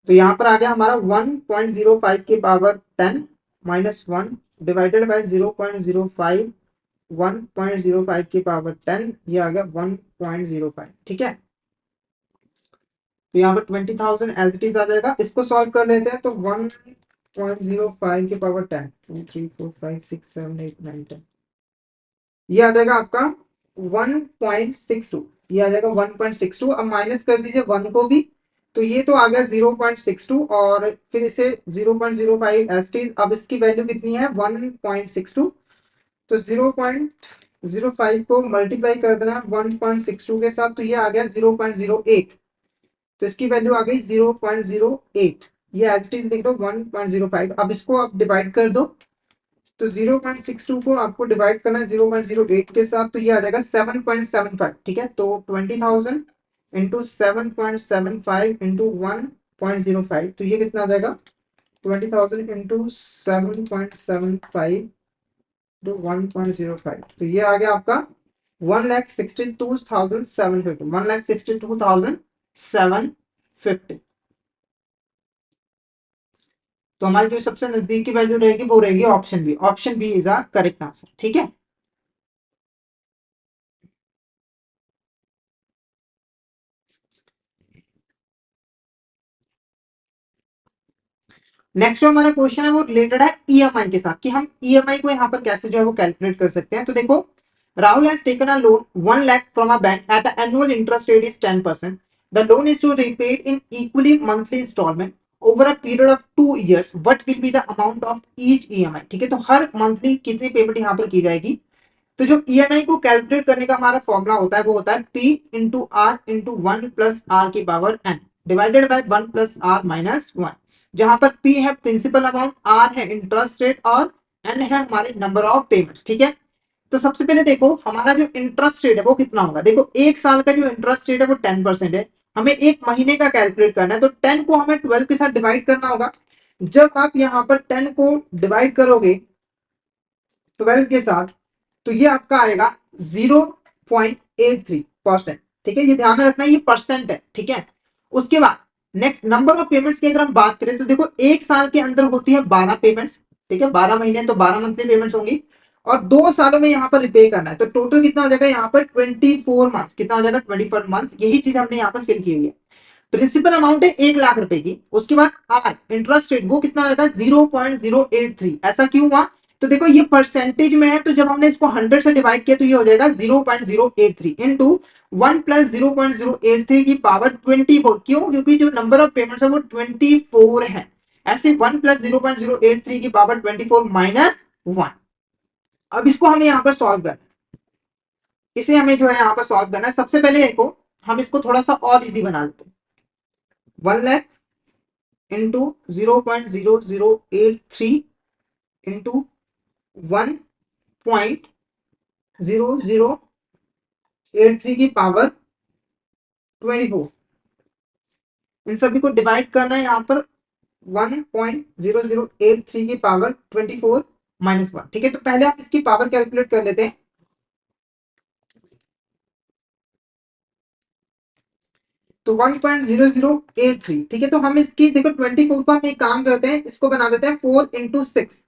[SPEAKER 1] तो यहां पर आ गया हमारा 1.05 की पावर 10 माइनस 1 डिवाइडेड बाय 0.05, 1.05 की पावर 10, ये आ गया 1.05। ठीक है, तो यहाँ पर 20,000 एज इट इज आ जाएगा। इसको सॉल्व कर लेते हैं, तो 1.05 की पावर 10, 2 3 4 5 6 7 8 9 10, ये आ जाएगा आपका 1.62। ये आ जाएगा 1.62। अब माइनस कर दीजिए 1 को भी, तो ये तो आ गया 0.62, और फिर इसे 0.05 एस टी। अब इसकी वैल्यू कितनी है? 1.62। तो 0.05 को मल्टीप्लाई कर देना 1.62 के साथ, तो ये आ गया 0.08। तो इसकी वैल्यू आ गई 0.08। ये एज इट इज लिख दो 1.05। अब इसको आप डिवाइड कर दो तो 0.62 को आपको डिवाइड करना है 0.08 के साथ, तो ये आ जाएगा 7.75। ठीक है, तो 20,000 इंटू 7.75 इंटू 1.05, तो ये कितना आ जाएगा 20,000 इंटू 7.75 टू 1.05, तो ये आ गया आपका 1,62,750, 1,62,750। तो हमारी जो सबसे नजदीक की वैल्यू रहेगी वो रहेगी option B. Option B is a correct answer. ठीक है, नेक्स्ट जो हमारा क्वेश्चन है वो रिलेटेड है ईएमआई के साथ, कि हम ईएमआई को यहाँ पर कैसे जो है वो कैलकुलेट कर सकते हैं। तो देखो, Rahul has taken a loan 1 lakh from a bank at a annual interest rate is 10%। The loan is to repaid in equally monthly installment over a period of 2 years। What will be the amount of each EMI. ठीक है, तो हर मंथली कितनी पेमेंट यहाँ पर की जाएगी। तो जो ईएमआई को कैलकुलेट करने का हमारा फॉर्मूला होता है वो होता है P into R into 1 + r⁻n divided by 1 + r-1, जहां पर पी है प्रिंसिपल अमाउंट, आर है इंटरेस्ट रेट और एन है हमारे नंबर ऑफ पेमेंट्स। ठीक है, तो सबसे पहले देखो हमारा जो इंटरेस्ट रेट है वो कितना होगा। देखो, एक साल का जो इंटरेस्ट रेट है वो 10% है। हमें एक महीने का कैलकुलेट करना है, तो 10 को हमें 12 के साथ डिवाइड करना होगा। जब आप यहाँ पर 10 को डिवाइड करोगे 12 के साथ, तो ये आपका आएगा 0.83%। ठीक है, ये ध्यान में रखना, ये परसेंट है। ठीक है, उसके बाद नेक्स्ट नंबर ऑफ पेमेंट्स की अगर हम बात करें तो देखो, एक साल के अंदर होती है 12 पेमेंट्स। ठीक है, 12 महीने तो 12 मंथली पेमेंट्स होंगी, और 2 सालों में यहाँ पर रिपे करना है, तो टोटल कितना हो जाएगा यहाँ पर 24 मंथ्स। कितना हो जाएगा 24 मंथ्स। यही चीज हमने यहाँ पर फिल की हुई है। प्रिंसिपल अमाउंट है 1 लाख रुपए की। उसके बाद आर इंटरेस्ट रेट वो कितना होगा 0.083। ऐसा क्यों हुआ, तो देखो ये परसेंटेज में है, तो जब हमने इसको 100 से डिवाइड किया तो ये हो जाएगा 0.083 इंटू 1 + 0.083 की पावर 24। क्यों, क्योंकि जो नंबर ऑफ पेमेंट्स है वो 24 है। ऐसे 1 + 0.083 की पावर 24 माइनस 1। अब इसको हमें यहाँ पर सॉल्व करना है। इसे हमें जो है यहाँ पर सॉल्व करना है। सबसे पहले देखो, हम इसको थोड़ा सा और इजी बना लेते हैं। 1 लाख इंटू 0.0083 इंटू 1.0083 की पावर 24, इन सभी को डिवाइड करना है यहाँ पर 1.0083 की पावर 24 माइनस 1। ठीक है, तो पहले आप इसकी पावर कैलकुलेट कर लेते हैं। तो 1.0083। ठीक है, तो हम इसकी देखो 24 को हम एक काम करते हैं, इसको बना देते हैं 4 × 6।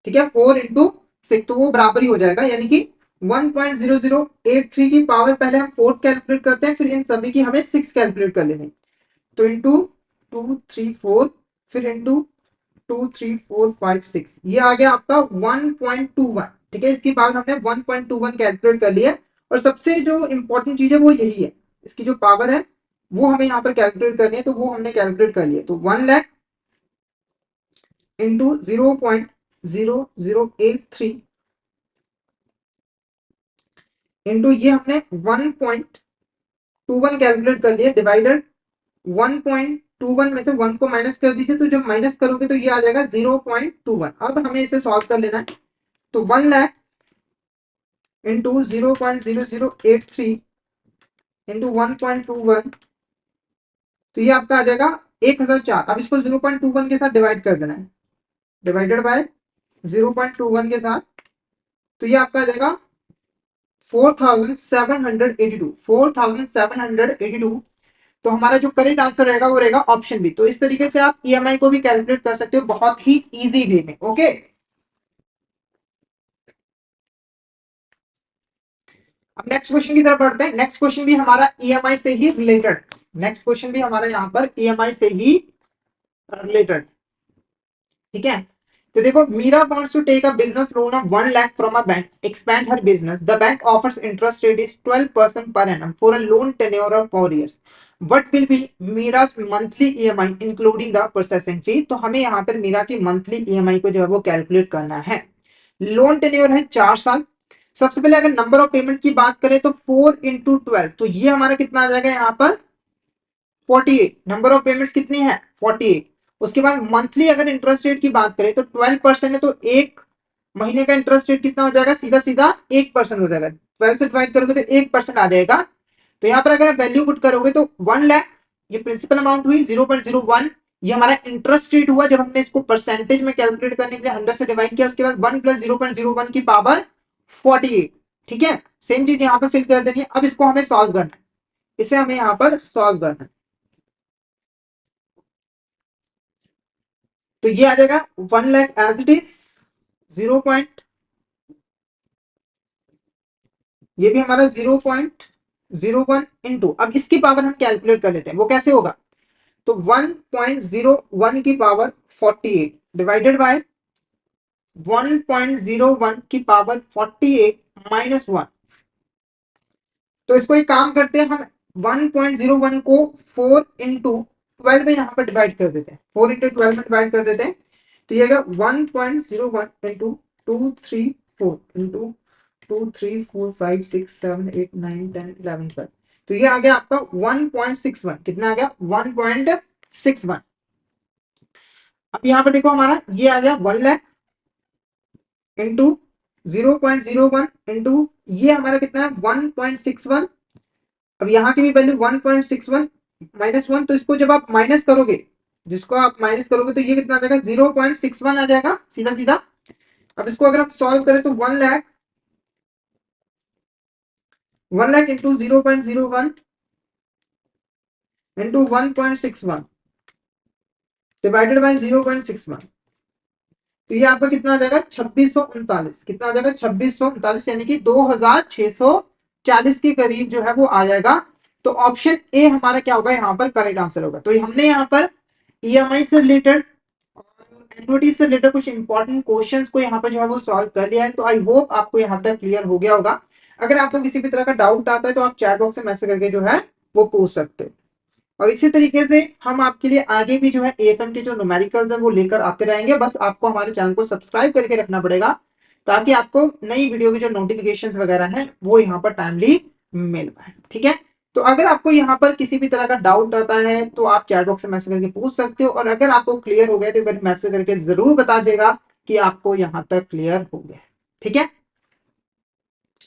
[SPEAKER 1] ठीक है, 4 × 6, तो वो बराबर ही हो जाएगा, यानी कि 1.0083 की पावर पहले हम 4 कैलकुलेट करते हैं, फिर इन सभी की हमें 6 कैलकुलेट कर लेंगे। तो इंटू 2 3 4, फिर इंटू 2 3 4 5 6, ये आ गया आपका 1.21। ठीक है, इसकी पावर हमने 1.21 कैलकुलेट कर लिया। और सबसे जो इंपॉर्टेंट चीज है वो यही है, इसकी जो पावर है वो हमें यहाँ पर कैलकुलेट करनी है, तो वो हमने कैलकुलेट कर लिया। तो 1 लाख इंटू 0.0083 इंटू ये हमने 1.21 कैलकुलेट कर लिया, डिवाइडेड 1.21 में से 1 को माइनस कर दीजिए, तो जब माइनस करोगे तो ये आ जाएगा 0.21। अब हमें इसे सॉल्व कर लेना है। तो 1 लाख इंटू 0.0083 इंटू 1.21, तो ये आपका आ जाएगा 1004। अब इसको 0.21 के साथ डिवाइड कर देना है, डिवाइडेड बाय 0.21 के साथ, तो ये आपका आ जाएगा 4782। 4782। तो हमारा जो करेक्ट आंसर रहेगा वो रहेगा ऑप्शन बी। तो इस तरीके से आप ईएमआई को भी कैलकुलेट कर सकते हो बहुत ही इजी वे में। ओके, अब नेक्स्ट क्वेश्चन की तरफ बढ़ते हैं। नेक्स्ट क्वेश्चन भी हमारा ईएमआई से ही रिलेटेड। नेक्स्ट क्वेश्चन भी हमारा यहाँ पर ईएमआई से ही रिलेटेड। ठीक है, तो देखो, Meera wants to take a business loan of 1 lakh from a bank, expand her business. The bank offers interest rate is 12% per annum for a loan tenure of 4 years. What will be मीरा's monthly EMI including the processing fee? तो हमें यहाँ पर मीरा की मंथली EMI को जो है वो कैलकुलेट करना है। लोन टेन्योर है 4 साल। सबसे पहले अगर नंबर ऑफ पेमेंट की बात करें तो 4 × 12, तो ये हमारा कितना आ जाएगा यहाँ पर 48। नंबर ऑफ पेमेंट्स कितनी है 48। उसके बाद मंथली अगर इंटरेस्ट रेट की बात करें तो 12% है, तो महीने का इंटरेस्ट रेट कितना हो जाएगा, सीधा सीधा 1% हो जाएगा। 12 से डिवाइड करोगे तो 1% आ जाएगा। तो यहाँ पर अगर वैल्यू पुट करोगे तो 1 लाख, ये प्रिंसिपल अमाउंट हुई 0.01, ये हमारा इंटरेस्ट रेट हुआ। जब हमने इसको परसेंटेज में कैलकुलेट करने के लिए 100 से डिवाइड किया, उसके बाद 1 प्लस 0.01 की पावर 48। ठीक है, सेम चीज यहाँ पर फिल कर देनी है। अब इसको हमें सॉल्व करना है, इसे हमें यहाँ पर सॉल्व करना है। तो ये आ जाएगा 1 लाख एज इट इज 0. ये भी हमारा 0.01 इंटू, अब इसकी पावर हम कैलकुलेट कर लेते हैं, वो कैसे होगा। तो 1.01 की पावर 48 डिवाइडेड बाय 1.01 की पावर 48 माइनस 1। तो इसको एक काम करते हैं, हम 1.01 को 4 इंटू 12 में यहाँ पर डिवाइड कर देते हैं, 4 इंटू 12 में डिवाइड कर देते हैं। तो ये आएगा 1.01 इंटू 234 इंटू 2 3 4 5 6 7 8 9 10 11 12। तो ये आ गया आपका 1.61। कितना आ गया, 1.61। अब यहाँ पर देखो हमारा ये आ गया 1 लाख इंटू 0.01 इंटू ये हमारा कितना है 1.61। अब यहाँ की भी वैल्यू 1.61 माइनस 1, तो इसको जब आप माइनस करोगे, जिसको आप माइनस करोगे तो ये कितना आ जाएगा 0.61 आ जाएगा सीधा सीधा। अब इसको अगर आप सॉल्व करें तो 1 lakh into 0.01 into 1.61 divided by 0.61। तो ये आपका कितना आ जाएगा 2639। कितना आ जाएगा 2639, यानी कि 2640 के करीब जो है वो आ जाएगा। तो ऑप्शन ए हमारा क्या होगा, यहाँ पर करेक्ट आंसर होगा। तो हमने यहाँ पर ईएमआई से रिलेटेड एन्युटी से रिलेटेड कुछ इंपॉर्टेंट क्वेश्चंस को यहाँ पर जो है वो सॉल्व कर लिया है। तो आई होप आपको यहाँ तक क्लियर हो गया होगा। अगर आपको किसी भी तरह का डाउट आता है तो आप चैट बॉक्स में मैसेज करके जो है वो पूछ सकते हो। और इसी तरीके से हम आपके लिए आगे भी जो है एएफएम के जो न्यूमेरिकल्स हैं वो लेकर आते रहेंगे। बस आपको हमारे चैनल को सब्सक्राइब करके रखना पड़ेगा, ताकि आपको नई वीडियो की जो नोटिफिकेशंस वगैरह हैं वो यहाँ पर टाइमली मिल पाए। ठीक है, तो अगर आपको यहाँ पर किसी भी तरह का डाउट आता है तो आप चैट बॉक्स में मैसेज करके पूछ सकते हो। और अगर आपको क्लियर हो गया तो मैसेज करके जरूर बता देगा कि आपको यहाँ तक क्लियर हो गया। ठीक है,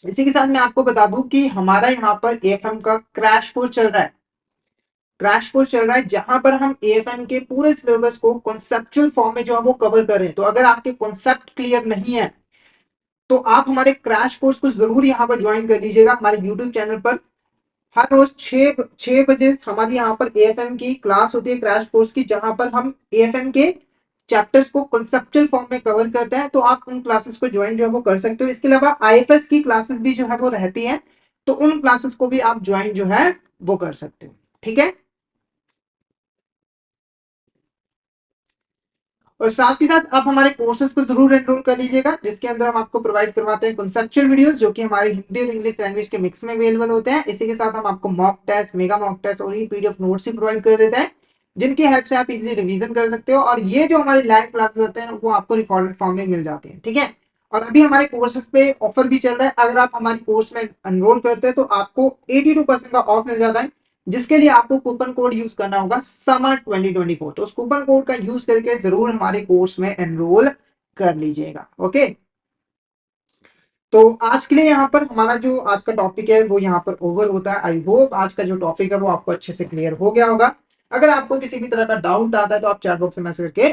[SPEAKER 1] इसी के साथ मैं आपको बता दूं कि हमारा यहाँ पर एएफएम का क्रैश कोर्स चल रहा है। क्रैश कोर्स चल रहा है जहां पर हम एएफएम के पूरे सिलेबस को कॉन्सेप्चुअल फॉर्म में जो है वो कवर कर रहे हैं। तो अगर आपके कॉन्सेप्ट क्लियर नहीं है तो आप हमारे क्रैश कोर्स को जरूर यहाँ पर ज्वाइन कर लीजिएगा हमारे यूट्यूब चैनल पर। हर रोज 6 बजे हमारी यहाँ पर एएफएम की क्लास होती है क्रैश कोर्स की, जहां पर हम एएफएम के चैप्टर्स को कॉन्सेप्चुअल फॉर्म में कवर करते हैं। तो आप उन क्लासेस को ज्वाइन जो है वो कर सकते हो। इसके अलावा आईएफएस की क्लासेस भी जो है वो रहती है, तो उन क्लासेस को भी आप ज्वाइन जो है वो कर सकते हो। ठीक है, और साथ ही साथ आप हमारे कोर्सेज को जरूर एनरोल कर लीजिएगा, जिसके अंदर हम आपको प्रोवाइड करवाते हैं कॉन्सेप्चुअल वीडियोस, जो कि हमारी हिंदी और इंग्लिश लैंग्वेज के मिक्स में अवेलेबल होते हैं। इसी के साथ हम आपको mock test, mega mock test और ये पीडीएफ नोट्स भी प्रोवाइड कर देते हैं, जिनकी हेल्प से आप इजीली रिवीजन कर सकते हो। और ये जो हमारे लाइव क्लासेस होते हैं वो आपको रिकॉर्डेड फॉर्म में मिल जाते हैं। ठीक है, और अभी हमारे कोर्सेज पे ऑफर भी चल रहा है। अगर आप हमारे कोर्स में एनरोल करते हैं तो आपको 82% का ऑफ मिल जाता है, जिसके लिए आपको कूपन कोड यूज करना होगा समर 2024। तो उस कूपन कोड का यूज करके जरूर हमारे कोर्स में एनरोल कर लीजिएगा। ओके, तो आज के लिए यहाँ पर हमारा जो आज का टॉपिक है वो यहाँ पर ओवर होता है। आई होप आज का जो टॉपिक है वो आपको अच्छे से क्लियर हो गया होगा। अगर आपको किसी भी तरह का डाउट आता है तो आप चैट बॉक्स में मैसेज करके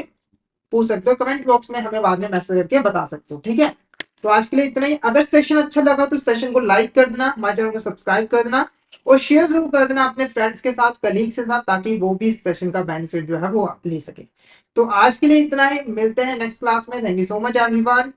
[SPEAKER 1] पूछ सकते हो, कमेंट बॉक्स में हमें बाद में मैसेज करके बता सकते हो। ठीक है, तो आज के लिए इतना ही। अगर सेशन अच्छा लगा तो सेशन को लाइक कर देना, हमारे चैनल को सब्सक्राइब कर देना और शेयर जरूर कर देना अपने फ्रेंड्स के साथ, कलीग्स के साथ, ताकि वो भी इस सेशन का बेनिफिट जो है वो ले सके। तो आज के लिए इतना ही, मिलते हैं नेक्स्ट क्लास में। Thank you so much everyone.